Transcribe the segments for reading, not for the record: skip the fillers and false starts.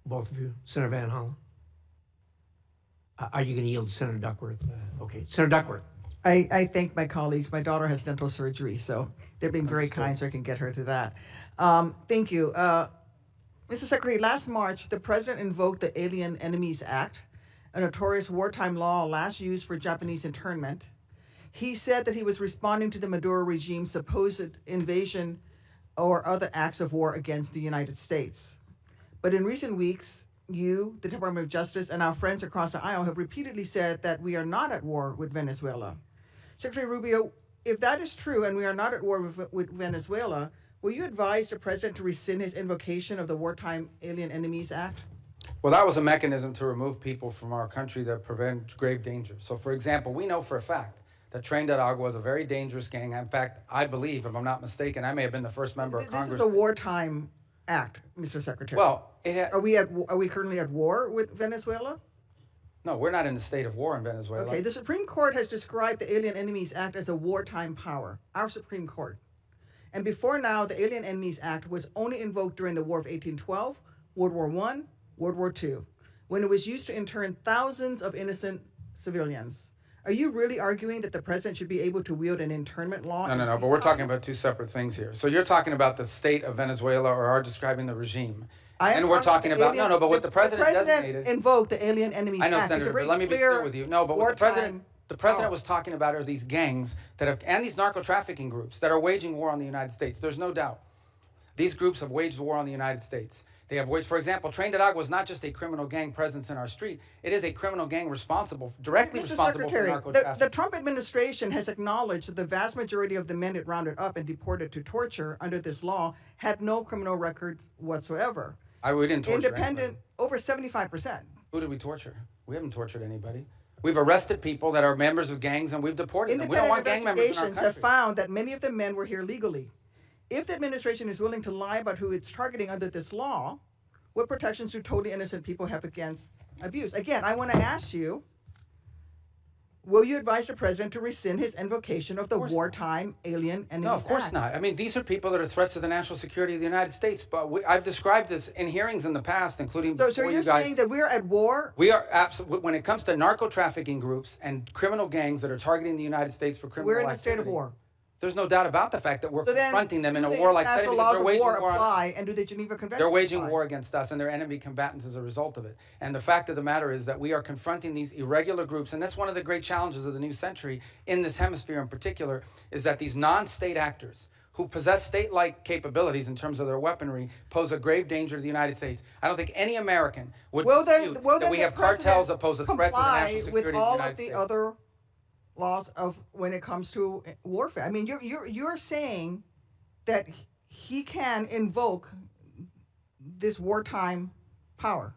both of you. Senator Van Hollen? Are you going to yield to Senator Duckworth? Okay. Senator Duckworth. I thank my colleagues. My daughter has dental surgery, so they're being very kind so I can get her to that. Thank you. Mr. Secretary, last March, the President invoked the Alien Enemies Act, a notorious wartime law last used for Japanese internment. He said that he was responding to the Maduro regime's supposed invasion or other acts of war against the United States. But in recent weeks, you, the Department of Justice, and our friends across the aisle have repeatedly said that we are not at war with Venezuela. Secretary Rubio, if that is true and we are not at war with Venezuela, will you advise the President to rescind his invocation of the Wartime Alien Enemies Act? Well, that was a mechanism to remove people from our country that prevent grave danger. So, for example, we know for a fact that Tren de Aragua is a very dangerous gang. In fact, I believe, if I'm not mistaken, I may have been the first member of Congress. This is a wartime act, Mr. Secretary. Well, are we currently at war with Venezuela? No, we're not in a state of war in Venezuela. Okay, the Supreme Court has described the Alien Enemies Act as a wartime power, our Supreme Court. And before now, the Alien Enemies Act was only invoked during the War of 1812, World War I, World War II, when it was used to intern thousands of innocent civilians. Are you really arguing that the President should be able to wield an internment law? No, but we're talking about two separate things here. So you're talking about the state of Venezuela, or are describing the regime. And we're talking about, but what the President designated. Invoked the Alien Enemies Act. I know, Senator, but let me be clear with you. No, but what the President was talking about are these gangs that have, and these narco-trafficking groups that are waging war on the United States. There's no doubt. These groups have waged war on the United States. They have waged, for example, Tren de Aragua was not just a criminal gang presence in our street. It is a criminal gang directly responsible for narco-trafficking. The Trump administration has acknowledged that the vast majority of the men it rounded up and deported to torture under this law had no criminal records whatsoever. We didn't torture Independent, over 75%. Who did we torture? We haven't tortured anybody. We've arrested people that are members of gangs and we've deported them. We don't want gang members in our country. Investigations have found that many of the men were here legally. If the administration is willing to lie about who it's targeting under this law, what protections do totally innocent people have against abuse? Again, I want to ask you, will you advise the President to rescind his invocation of the Wartime Alien Enemies Act? No, of course not. I mean, these are people that are threats to the national security of the United States. But I've described this in hearings in the past, including so you're saying that we're at war? We are absolutely. When it comes to narco-trafficking groups and criminal gangs that are targeting the United States for criminal activity, we're in a state of war. There's no doubt about the fact that we're confronting them in a warlike setting because they're waging war apply, and do the Geneva Convention They're waging war against us, and they're enemy combatants as a result of it. And the fact of the matter is that we are confronting these irregular groups, and that's one of the great challenges of the new century in this hemisphere in particular, is that these non-state actors who possess state-like capabilities in terms of their weaponry pose a grave danger to the United States. I don't think any American would dispute that we have cartels that pose a threat to the national security of the United States. With all of the other laws of when it comes to warfare. I mean, you're saying that he can invoke this wartime power.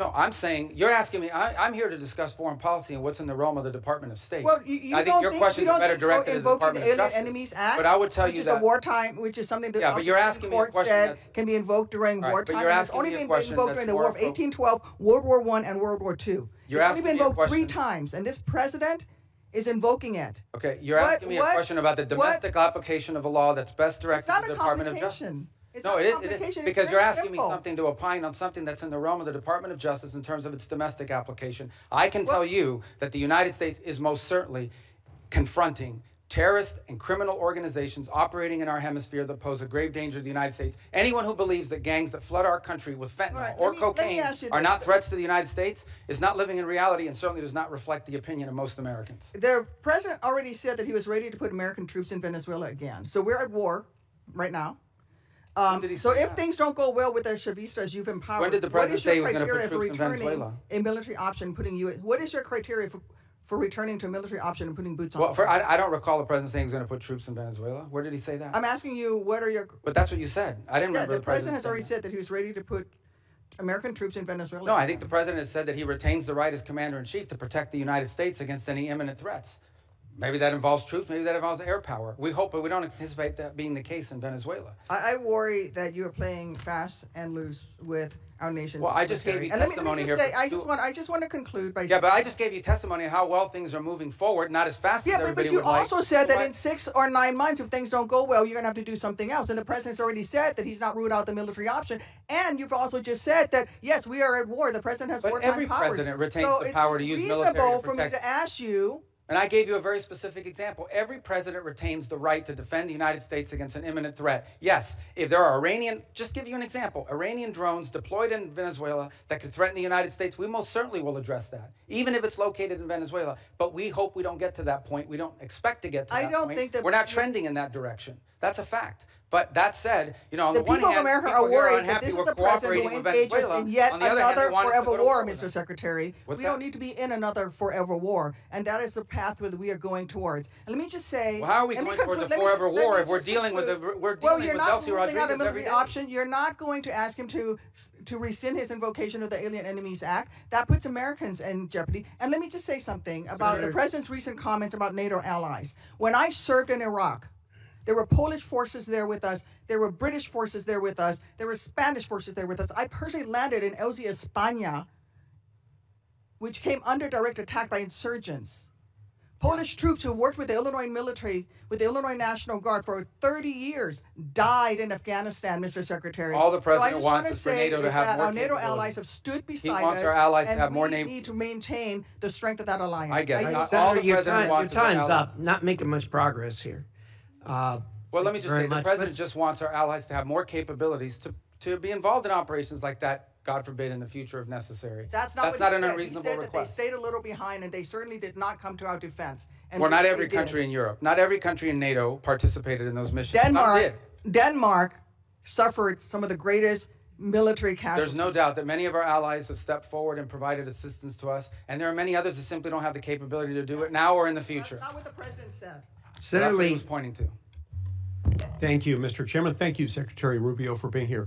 No, I'm saying, you're asking me, I'm here to discuss foreign policy and what's in the realm of the Department of State. Well, I think your question is better directed at the Department of Justice. Enemies Act, but I would tell you that, which is a wartime, which is something that but you're asking me a question said can be invoked during wartime. But you're asking it's only me a been question invoked during the War of 1812, World War I, and World War II. It's only been invoked 3 times, and this President is invoking it. Okay, you're asking me a question about the domestic application of a law that's best directed to the Department of Justice. No, it is because you're asking me something to opine on something that's in the realm of the Department of Justice in terms of its domestic application. I can tell you that the United States is most certainly confronting terrorist and criminal organizations operating in our hemisphere that pose a grave danger to the United States. Anyone who believes that gangs that flood our country with fentanyl or cocaine are not threats to the United States is not living in reality and certainly does not reflect the opinion of most Americans. The President already said that he was ready to put American troops in Venezuela again. So we're at war right now. So if things don't go well with the Chavistas you've empowered, when did the President say he was going to put troops in Venezuela? A military option, what is your criteria for returning to a military option and putting boots on? Well, I don't recall the President saying he was going to put troops in Venezuela. Where did he say that? I'm asking you, what are your... But that's what you said. I didn't remember the President has already said that he was ready to put American troops in Venezuela. No, I think the President has said that he retains the right as Commander-in-Chief to protect the United States against any imminent threats. Maybe that involves troops. Maybe that involves air power. We hope, but we don't anticipate that being the case in Venezuela. I worry that you are playing fast and loose with our nation's Well, I just gave you military. And testimony let me here. just say, I just want to conclude by Yeah, but I just gave you testimony of how well things are moving forward, not as fast as but everybody you would like. also said that But- in 6 or 9 months, if things don't go well, you're going to have to do something else. And the president's already said that he's not ruled out the military option. And you've also just said that, yes, we are at war. The president has But wartime every powers. president retains So the power to use military to it's reasonable for me protect. to ask you. And I gave you a very specific example. Every president retains the right to defend the United States against an imminent threat. Yes, if there are just give you an example, Iranian drones deployed in Venezuela that could threaten the United States, we most certainly will address that, even if it's located in Venezuela. But we hope we don't get to that point. We don't expect to get to that point. I don't think that we're not trending in that direction. That's a fact. But that said, on the one people hand, of America people are here worried that unhappy this we're is a president cooperating who with engages Venezuela. in yet On the other hand, they another want us to go forever to war, with Mr. them. Secretary. What's We that? don't need to be in another forever war, and that is the path that we are going towards. And let me just say, Well, how are we let me going towards a conclude- let me forever just- let war me if we're just dealing with conclude. we're dealing you're with not Delcy ruling out a Rodriguez every military day? option. You're not going to ask him to rescind his invocation of the Alien Enemies Act. That puts Americans in jeopardy. And let me just say something about the president's recent comments about NATO allies. When I served in Iraq, there were Polish forces there with us. There were British forces there with us. There were Spanish forces there with us. I personally landed in Elzi, España, which came under direct attack by insurgents. Polish troops who worked with the Illinois military, with the Illinois National Guard for 30 years, died in Afghanistan, Mr. Secretary. All the president I just wants wanna is for say NATO to is have that more our NATO capabilities. allies have stood beside us. He wants our allies to and have more we need to maintain the strength of that alliance. I get it. Not Senator, all the president wants is your our time's allies. up. Not making much progress here. Well, let me Thank you just very say, the much. president just wants our allies to have more capabilities to be involved in operations like that, God forbid, in the future if necessary. That's not what an he said. unreasonable He said request. that they stayed a little behind, and they certainly did not come to our defense. And Well, not they every did. country in Europe, not every country in NATO participated in those missions. Some did. Denmark suffered some of the greatest military casualties. There's no doubt that many of our allies have stepped forward and provided assistance to us, and there are many others that simply don't have the capability to do it now or in the future. That's not what the president said. So that's Senator what he Lee, was pointing to. Thank you, Mr. Chairman. Thank you, Secretary Rubio, for being here.